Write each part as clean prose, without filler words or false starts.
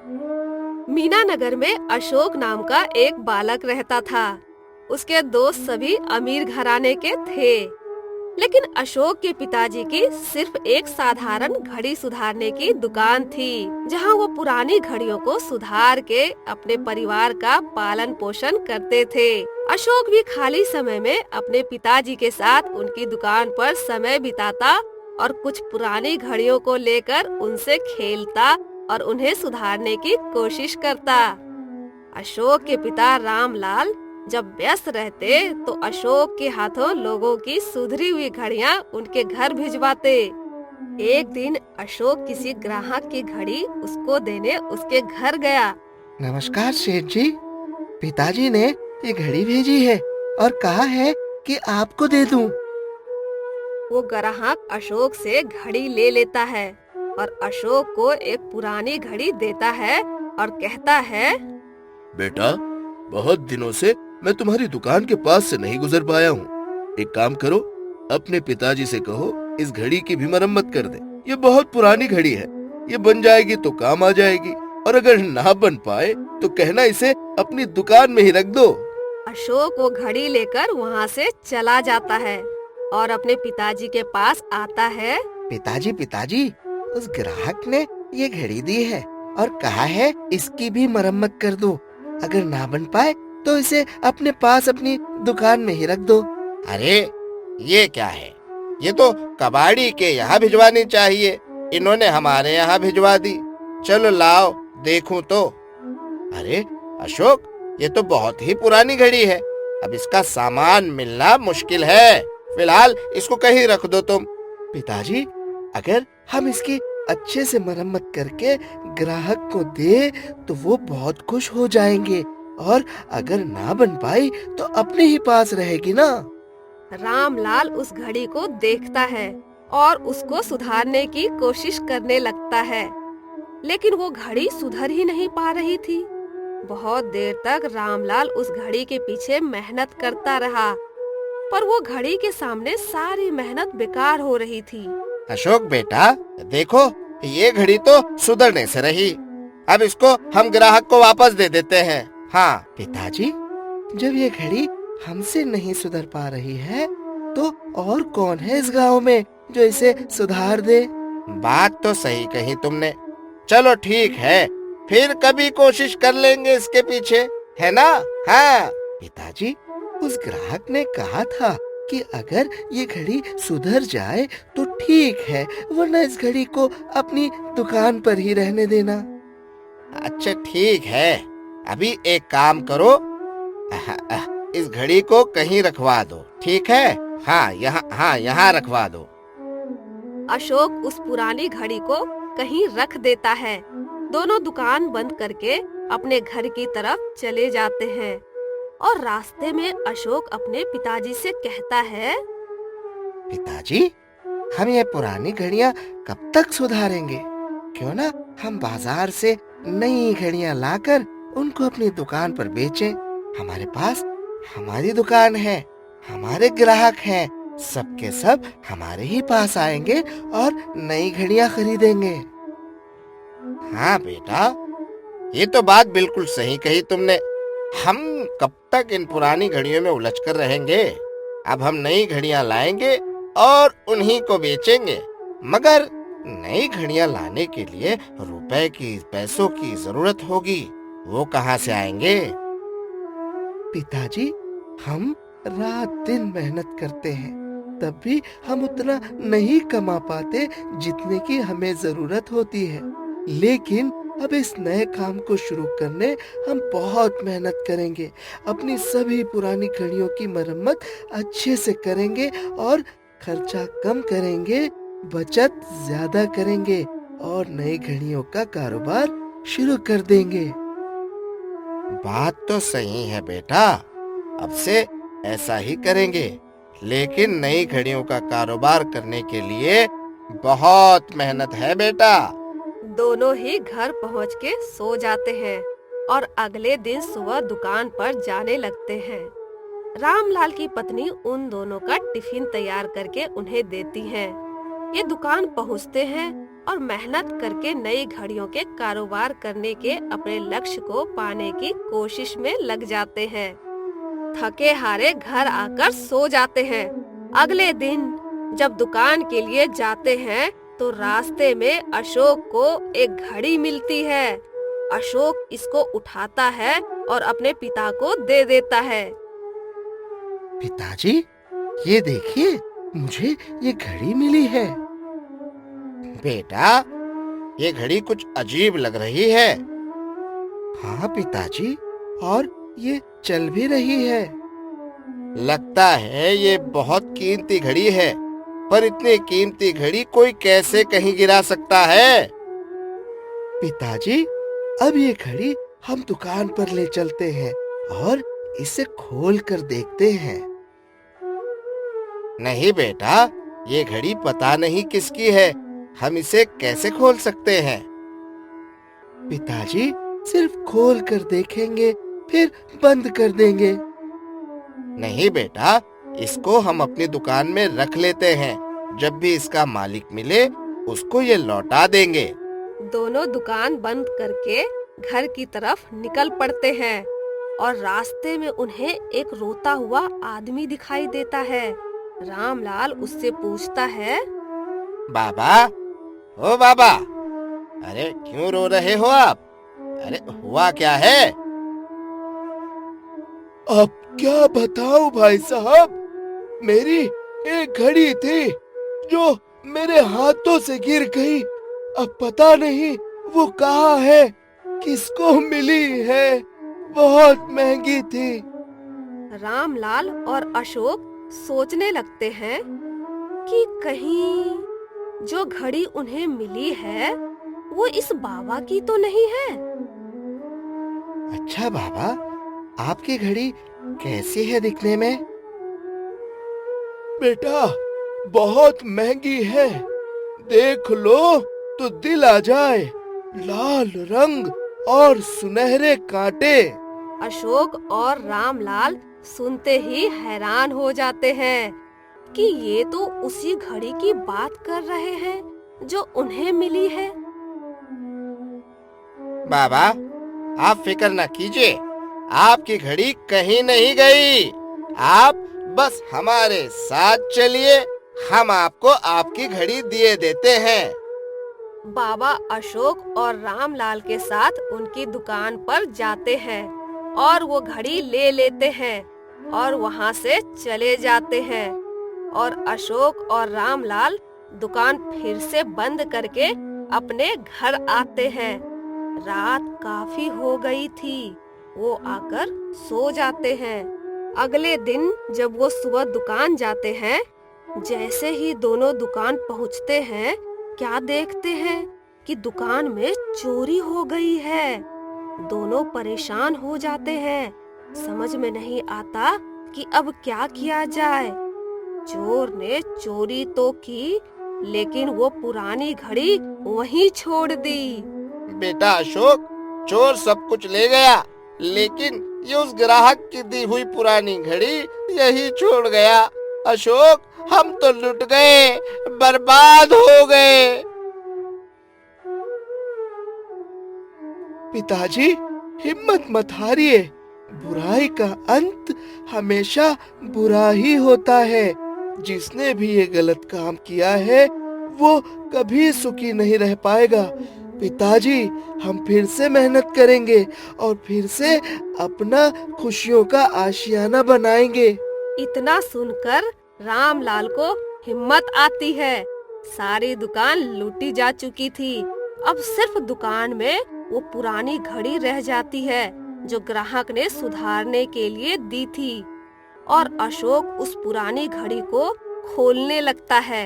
मीना नगर में अशोक नाम का एक बालक रहता था। उसके दोस्त सभी अमीर घराने के थे, लेकिन अशोक के पिताजी की सिर्फ एक साधारण घड़ी सुधारने की दुकान थी, जहां वो पुरानी घड़ियों को सुधार के अपने परिवार का पालन पोषण करते थे। अशोक भी खाली समय में अपने पिताजी के साथ उनकी दुकान पर समय बिताता और कुछ पुरानी घड़ियों को लेकर उनसे खेलता और उन्हें सुधारने की कोशिश करता। अशोक के पिता रामलाल जब व्यस्त रहते तो अशोक के हाथों लोगों की सुधरी हुई घड़ियां उनके घर भिजवाते। एक दिन अशोक किसी ग्राहक की घड़ी उसको देने उसके घर गया। नमस्कार सेठ जी, पिताजी ने ये घड़ी भेजी है और कहा है कि आपको दे दूं। वो ग्राहक अशोक से घड़ी ले लेता है और अशोक को एक पुरानी घड़ी देता है और कहता है, बेटा, बहुत दिनों से मैं तुम्हारी दुकान के पास से नहीं गुजर पाया हूँ। एक काम करो, अपने पिताजी से कहो इस घड़ी की भी मरम्मत कर दे। ये बहुत पुरानी घड़ी है, ये बन जाएगी तो काम आ जाएगी, और अगर ना बन पाए तो कहना इसे अपनी दुकान में ही रख दो। अशोक वो घड़ी लेकर वहाँ से चला जाता है और अपने पिताजी के पास आता है। पिताजी पिताजी, उस ग्राहक ने ये घड़ी दी है और कहा है इसकी भी मरम्मत कर दो। अगर ना बन पाए तो इसे अपने पास अपनी दुकान में ही रख दो। अरे ये क्या है? ये तो कबाड़ी के यहाँ भिजवानी चाहिए, इन्होंने हमारे यहाँ भिजवा दी। चलो लाओ देखूं तो। अरे अशोक, ये तो बहुत ही पुरानी घड़ी है, अब इसका सामान मिलना मुश्किल है। फिलहाल इसको कहीं रख दो तुम। पिताजी, अगर हम इसकी अच्छे से मरम्मत करके ग्राहक को दे तो वो बहुत खुश हो जाएंगे, और अगर ना बन पाई तो अपने ही पास रहेगी ना। रामलाल उस घड़ी को देखता है और उसको सुधारने की कोशिश करने लगता है, लेकिन वो घड़ी सुधर ही नहीं पा रही थी। बहुत देर तक रामलाल उस घड़ी के पीछे मेहनत करता रहा, पर वो घड़ी के सामने सारी मेहनत बेकार हो रही थी। अशोक बेटा, देखो ये घड़ी तो सुधरने से रही, अब इसको हम ग्राहक को वापस दे देते हैं। हाँ पिताजी, जब ये घड़ी हमसे नहीं सुधर पा रही है तो और कौन है इस गांव में जो इसे सुधार दे। बात तो सही कही तुमने। चलो ठीक है, फिर कभी कोशिश कर लेंगे इसके पीछे, है ना? हाँ पिताजी, उस ग्राहक ने कहा था कि अगर ये घड़ी सुधर जाए तो ठीक है, वरना इस घड़ी को अपनी दुकान पर ही रहने देना। अच्छा ठीक है, अभी एक काम करो, इस घड़ी को कहीं रखवा दो, ठीक है? हाँ यहाँ रखवा दो। अशोक उस पुरानी घड़ी को कहीं रख देता है। दोनों दुकान बंद करके अपने घर की तरफ चले जाते हैं और रास्ते में अशोक अपने पिताजी से कहता है, पिताजी, हम ये पुरानी घड़ियां कब तक सुधारेंगे? क्यों ना हम बाजार से नई घड़ियां लाकर उनको अपनी दुकान पर बेचें। हमारे पास हमारी दुकान है, हमारे ग्राहक हैं, सबके सब हमारे ही पास आएंगे और नई घड़ियां खरीदेंगे। हाँ बेटा, ये तो बात बिल्कुल सही कही तुमने। हम कब तक इन पुरानी घड़ियों में उलझ कर रहेंगे? अब हम नई घड़ियां लाएंगे और उन्हीं को बेचेंगे, मगर नई घड़ियां लाने के लिए रुपए की, पैसों की जरूरत होगी, वो कहाँ से आएंगे? पिताजी, हम रात दिन मेहनत करते हैं, तब भी हम उतना नहीं कमा पाते जितने की हमें जरूरत होती है। लेकिन अब इस नए काम को शुरू करने हम बहुत मेहनत करेंगे, अपनी सभी पुरानी घड़ियों की मरम्मत अच्छे से करेंगे और खर्चा कम करेंगे, बचत ज्यादा करेंगे और नई घड़ियों का कारोबार शुरू कर देंगे। बात तो सही है बेटा, अब से ऐसा ही करेंगे, लेकिन नई घड़ियों का कारोबार करने के लिए बहुत मेहनत है बेटा। दोनों ही घर पहुंच के सो जाते हैं और अगले दिन सुबह दुकान पर जाने लगते हैं। रामलाल की पत्नी उन दोनों का टिफिन तैयार करके उन्हें देती है। ये दुकान पहुंचते हैं और मेहनत करके नई घड़ियों के कारोबार करने के अपने लक्ष्य को पाने की कोशिश में लग जाते हैं। थके हारे घर आकर सो जाते हैं। अगले दिन जब दुकान के लिए जाते हैं तो रास्ते में अशोक को एक घड़ी मिलती है। अशोक इसको उठाता है और अपने पिता को दे देता है। पिताजी, ये देखिए, मुझे ये घड़ी मिली है। बेटा, ये घड़ी कुछ अजीब लग रही है। हाँ पिताजी, और ये चल भी रही है। लगता है ये बहुत कीमती घड़ी है, पर इतनी कीमती घड़ी कोई कैसे कहीं गिरा सकता है? पिताजी, अब ये घड़ी हम दुकान पर ले चलते हैं और इसे खोल कर देखते हैं। नहीं बेटा, ये घड़ी पता नहीं किसकी है, हम इसे कैसे खोल सकते हैं? पिताजी, सिर्फ खोल कर देखेंगे, फिर बंद कर देंगे। नहीं बेटा, इसको हम अपनी दुकान में रख लेते हैं। जब भी इसका मालिक मिले, उसको ये लौटा देंगे। दोनों दुकान बंद करके घर की तरफ निकल पड़ते हैं और रास्ते में उन्हें एक रोता हुआ आदमी दिखाई देता है। रामलाल उससे पूछता है, बाबा, ओ बाबा, अरे क्यों रो रहे हो आप? अरे हुआ क्या है? अब क्या बताऊं भाई साहब, मेरी एक घड़ी थी जो मेरे हाथों से गिर गई। अब पता नहीं वो कहाँ है, किसको मिली है, बहुत महंगी थी। रामलाल और अशोक सोचने लगते हैं कि कहीं जो घड़ी उन्हें मिली है वो इस बाबा की तो नहीं है। अच्छा बाबा, आपकी घड़ी कैसी है दिखने में? बेटा, बहुत महंगी है, देख लो तो दिल आ जाए। लाल रंग और सुनहरे कांटे। अशोक और रामलाल सुनते ही हैरान हो जाते हैं कि ये तो उसी घड़ी की बात कर रहे हैं जो उन्हें मिली है। बाबा, आप फिक्र न कीजिए, आपकी घड़ी कहीं नहीं गई। आप बस हमारे साथ चलिए, हम आपको आपकी घड़ी दिए देते हैं। बाबा अशोक और रामलाल के साथ उनकी दुकान पर जाते हैं और वो घड़ी ले लेते हैं और वहाँ से चले जाते हैं। और अशोक और रामलाल दुकान फिर से बंद करके अपने घर आते हैं। रात काफी हो गई थी, वो आकर सो जाते हैं। अगले दिन जब वो सुबह दुकान जाते हैं, जैसे ही दोनों दुकान पहुँचते हैं, क्या देखते हैं कि दुकान में चोरी हो गई है। दोनों परेशान हो जाते हैं, समझ में नहीं आता कि अब क्या किया जाए। चोर ने चोरी तो की, लेकिन वो पुरानी घड़ी वहीं छोड़ दी। बेटा अशोक, चोर सब कुछ ले गया, लेकिन ये उस ग्राहक की दी हुई पुरानी घड़ी यही छोड़ गया। अशोक, हम तो लुट गए, बर्बाद हो गए। पिताजी, हिम्मत मत हारिए, बुराई का अंत हमेशा बुरा ही होता है। जिसने भी ये गलत काम किया है वो कभी सुखी नहीं रह पाएगा। पिताजी, हम फिर से मेहनत करेंगे और फिर से अपना खुशियों का आशियाना बनाएंगे। इतना सुनकर रामलाल को हिम्मत आती है। सारी दुकान लूटी जा चुकी थी, अब सिर्फ दुकान में वो पुरानी घड़ी रह जाती है जो ग्राहक ने सुधारने के लिए दी थी। और अशोक उस पुरानी घड़ी को खोलने लगता है।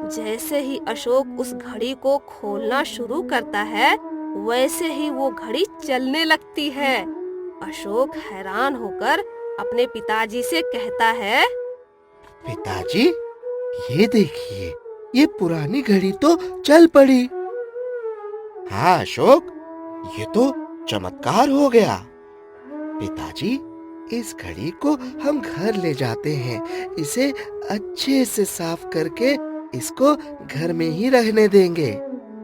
जैसे ही अशोक उस घड़ी को खोलना शुरू करता है, वैसे ही वो घड़ी चलने लगती है। अशोक हैरान होकर अपने पिताजी से कहता है, पिताजी, ये देखिए, ये पुरानी घड़ी तो चल पड़ी। हाँ अशोक, ये तो चमत्कार हो गया। पिताजी, इस घड़ी को हम घर ले जाते हैं। इसे अच्छे से साफ करके इसको घर में ही रहने देंगे।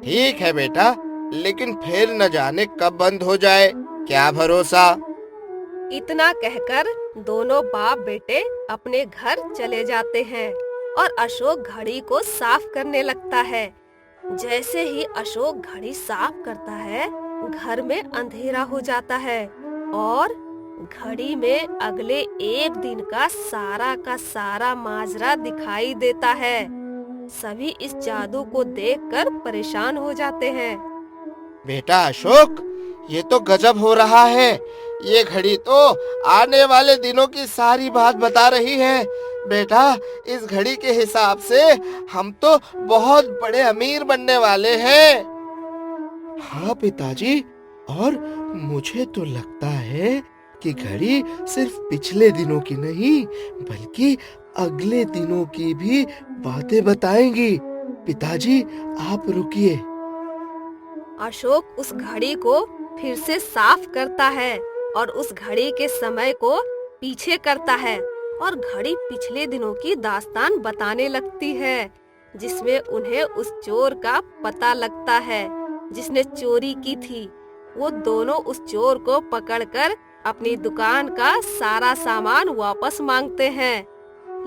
ठीक है बेटा, लेकिन फिर न जाने कब बंद हो जाए, क्या भरोसा। इतना कहकर दोनों बाप बेटे अपने घर चले जाते हैं और अशोक घड़ी को साफ करने लगता है। जैसे ही अशोक घड़ी साफ करता है, घर में अंधेरा हो जाता है और घड़ी में अगले एक दिन का सारा माजरा दिखाई देता है। सभी इस जादू को देखकर परेशान हो जाते हैं। बेटा अशोक, ये तो गजब हो रहा है। ये घड़ी तो आने वाले दिनों की सारी बात बता रही है। बेटा, इस घड़ी के हिसाब से हम तो बहुत बड़े अमीर बनने वाले हैं। हाँ पिताजी, और मुझे तो लगता है कि घड़ी सिर्फ पिछले दिनों की नहीं बल्कि अगले दिनों की भी बातें बताएंगी। पिताजी, आप रुकिए। अशोक उस घड़ी को फिर से साफ करता है और उस घड़ी के समय को पीछे करता है और घड़ी पिछले दिनों की दास्तान बताने लगती है, जिसमें उन्हें उस चोर का पता लगता है जिसने चोरी की थी। वो दोनों उस चोर को पकड़कर अपनी दुकान का सारा सामान वापस मांगते हैं,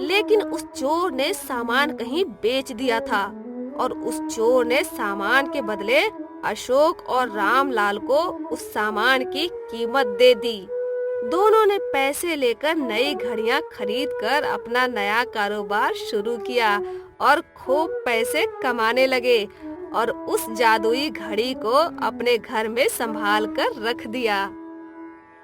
लेकिन उस चोर ने सामान कहीं बेच दिया था और उस चोर ने सामान के बदले अशोक और रामलाल को उस सामान की कीमत दे दी। दोनों ने पैसे लेकर नई घड़ियां खरीदकर अपना नया कारोबार शुरू किया और खूब पैसे कमाने लगे और उस जादुई घड़ी को अपने घर में संभाल कर रख दिया।